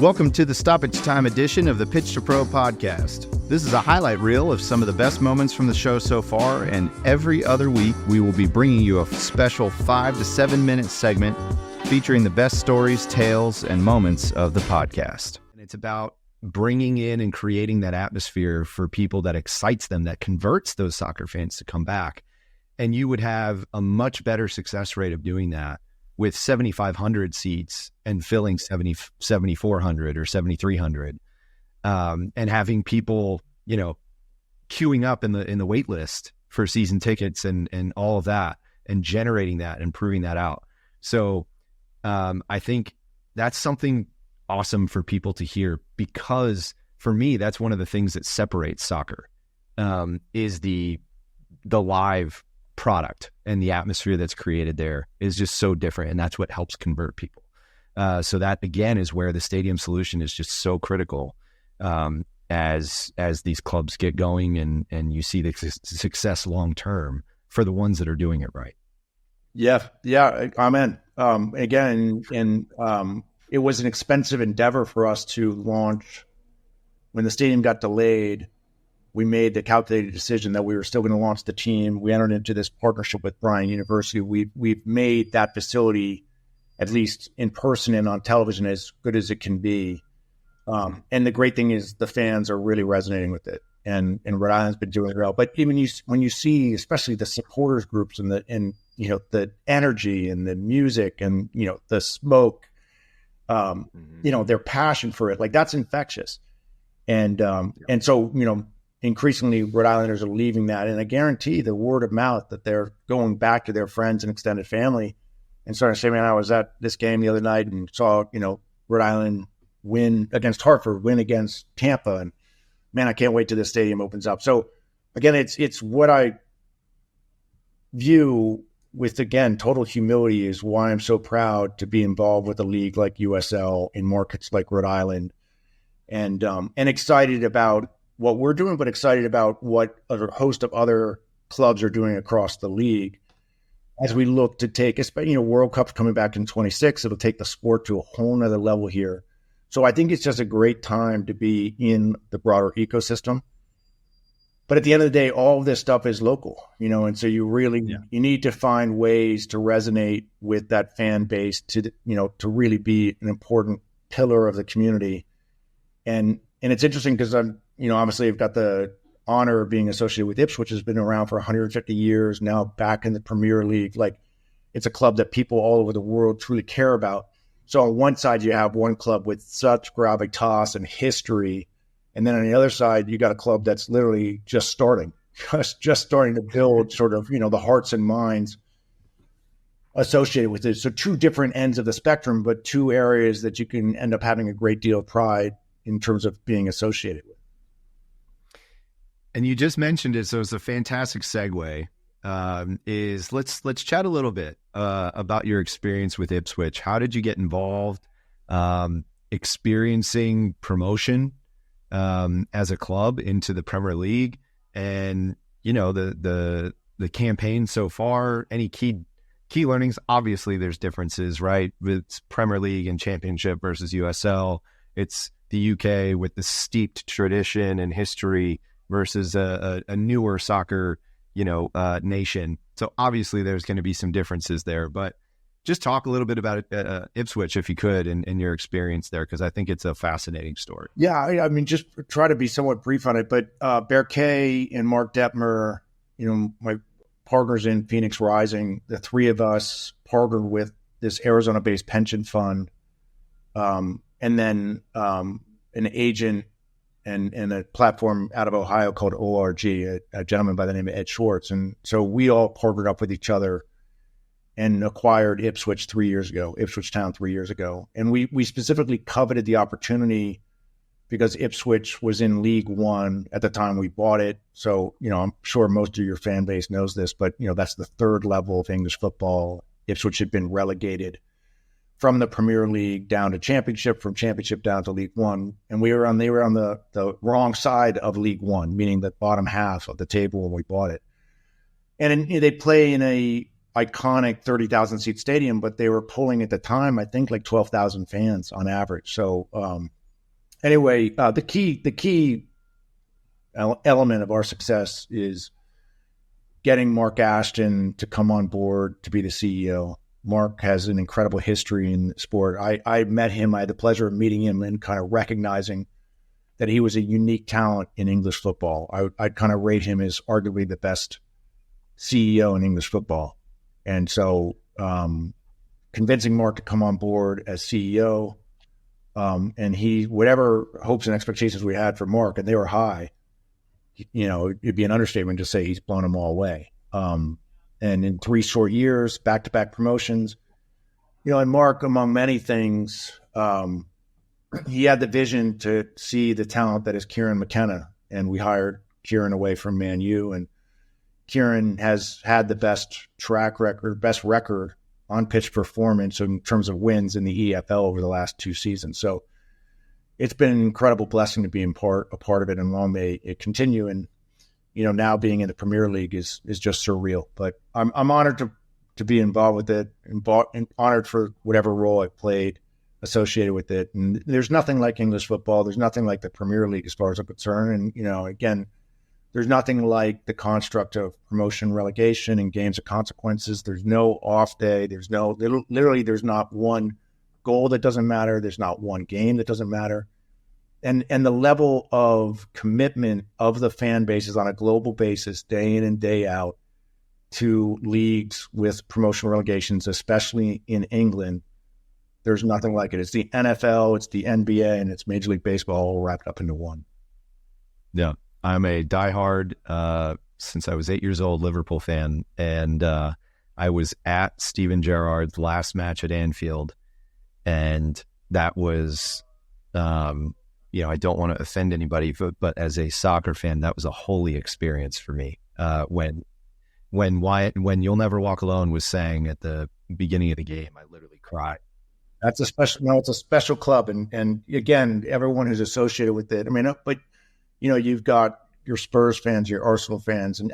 Welcome to the Stoppage Time edition of the Pitch to Pro podcast. This is a highlight reel of some of the best moments from the show so far, and every other week we will be bringing you a special 5 to 7 minute segment featuring the best stories, tales, and moments of the podcast. And it's about bringing in and creating that atmosphere for people that excites them, that converts those soccer fans to come back. And you would have a much better success rate of doing that with 7,500 seats and filling 7,400 or 7,300, and having people, queuing up in the wait list for season tickets and all of that, and generating that and proving that out. So I think that's something awesome for people to hear, because for me, that's one of the things that separates soccer, is the live product, and the atmosphere that's created there is just so different, and that's what helps convert people. So that again is where the stadium solution is just so critical, as these clubs get going and you see the success long term for the ones that are doing it right. Yeah, amen. Again, it was an expensive endeavor for us to launch. When the stadium got delayed, we made the calculated decision that we were still going to launch the team. We entered into this partnership with Bryant University. We've made that facility, at least in person and on television, as good as it can be. And the great thing is the fans are really resonating with it. And Rhode Island's been doing it well. But even when you see, especially the supporters groups and the energy and the music and the smoke, their passion for it, like that's infectious. And so increasingly, Rhode Islanders are leaving that. And I guarantee the word of mouth that they're going back to their friends and extended family and starting to say, man, I was at this game the other night and saw, Rhode Island win against Hartford, win against Tampa. And man, I can't wait till this stadium opens up. So again, it's what I view with, again, total humility, is why I'm so proud to be involved with a league like USL in markets like Rhode Island, and excited about what we're doing, but excited about what a host of other clubs are doing across the league as we look to take, especially, World Cup's coming back in 26. It'll take the sport to a whole nother level here. So I think it's just a great time to be in the broader ecosystem. But at the end of the day, all of this stuff is local, and so you really, you need to find ways to resonate with that fan base to really be an important pillar of the community. And it's interesting because obviously I've got the honor of being associated with Ipswich, which has been around for 150 years, now back in the Premier League. Like, it's a club that people all over the world truly care about. So on one side, you have one club with such gravitas and history. And then on the other side, you got a club that's literally just starting to build sort of, the hearts and minds associated with it. So two different ends of the spectrum, but two areas that you can end up having a great deal of pride in terms of being associated with. And you just mentioned it, so it's a fantastic segue. Let's chat a little bit about your experience with Ipswich. How did you get involved? Experiencing promotion as a club into the Premier League, and the campaign so far. Any key learnings? Obviously, there's differences, right? With Premier League and Championship versus USL. It's the UK with the steeped tradition and history versus a newer soccer, nation. So obviously there's going to be some differences there, but just talk a little bit about Ipswich, if you could, and your experience there, because I think it's a fascinating story. Yeah, I mean, just try to be somewhat brief on it, but Bear Kay and Mark Detmer, my partners in Phoenix Rising, the three of us partnered with this Arizona-based pension fund, and then an agent and a platform out of Ohio called ORG, a gentleman by the name of Ed Schwartz. And so we all partnered up with each other and acquired Ipswich Town 3 years ago. And we specifically coveted the opportunity because Ipswich was in League One at the time we bought it. So, I'm sure most of your fan base knows this, but, that's the third level of English football. Ipswich had been relegated from the Premier League down to Championship, from Championship down to League One. And they were on the wrong side of League One, meaning the bottom half of the table when we bought it. And they play in a iconic 30,000 seat stadium, but they were pulling at the time, I think, like 12,000 fans on average. So anyway, the key element of our success is getting Mark Ashton to come on board to be the CEO. Mark has an incredible history in sport. I met him. I had the pleasure of meeting him and kind of recognizing that he was a unique talent in English football. I'd kind of rate him as arguably the best CEO in English football. And so convincing Mark to come on board as CEO, and whatever hopes and expectations we had for Mark, and they were high, it'd be an understatement to say he's blown them all away. And in 3 short years, back-to-back promotions, and Mark, among many things, he had the vision to see the talent that is Kieran McKenna, and we hired Kieran away from Man U, and Kieran has had the best record on pitch performance in terms of wins in the EFL over the last 2 seasons. So it's been an incredible blessing to be a part of it, and long may it continue. And now being in the Premier League is just surreal. But I'm honored to be involved with it, and honored for whatever role I played associated with it. And there's nothing like English football. There's nothing like the Premier League as far as I'm concerned. And again, there's nothing like the construct of promotion, relegation, and games of consequences. There's no off day. There's not one goal that doesn't matter. There's not one game that doesn't matter. And the level of commitment of the fan bases on a global basis, day in and day out, to leagues with promotion relegations, especially in England, there's nothing like it. It's the NFL, it's the NBA, and it's Major League Baseball all wrapped up into one. Yeah. I'm a diehard, since I was 8 years old, Liverpool fan. And I was at Steven Gerrard's last match at Anfield. And that was, I don't want to offend anybody, but as a soccer fan, that was a holy experience for me. When You'll Never Walk Alone was sang at the beginning of the game, I literally cried. It's a special club. And again, everyone who's associated with it. I mean, but you've got your Spurs fans, your Arsenal fans, and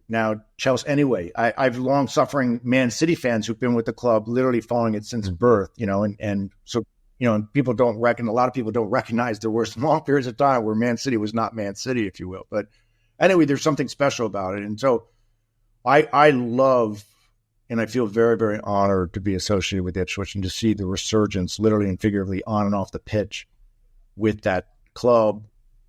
now Chelsea. Anyway, I've long-suffering Man City fans who've been with the club, literally following it since birth. And so and a lot of people don't recognize there were some long periods of time where Man City was not Man City, if you will. But anyway, there's something special about it, and so I love, and I feel very, very honored to be associated with Ipswich and to see the resurgence, literally and figuratively, on and off the pitch, with that club,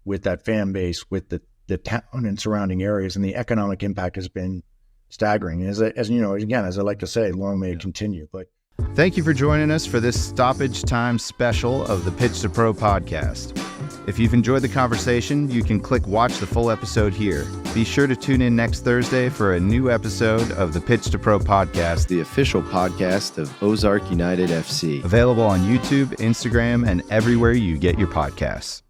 with that fan base, with the town and surrounding areas, and the economic impact has been staggering. And as I like to say, long may it continue. But thank you for joining us for this Stoppage Time special of the Pitch to Pro podcast. If you've enjoyed the conversation, you can click watch the full episode here. Be sure to tune in next Thursday for a new episode of the Pitch to Pro podcast, the official podcast of Ozark United FC. Available on YouTube, Instagram, and everywhere you get your podcasts.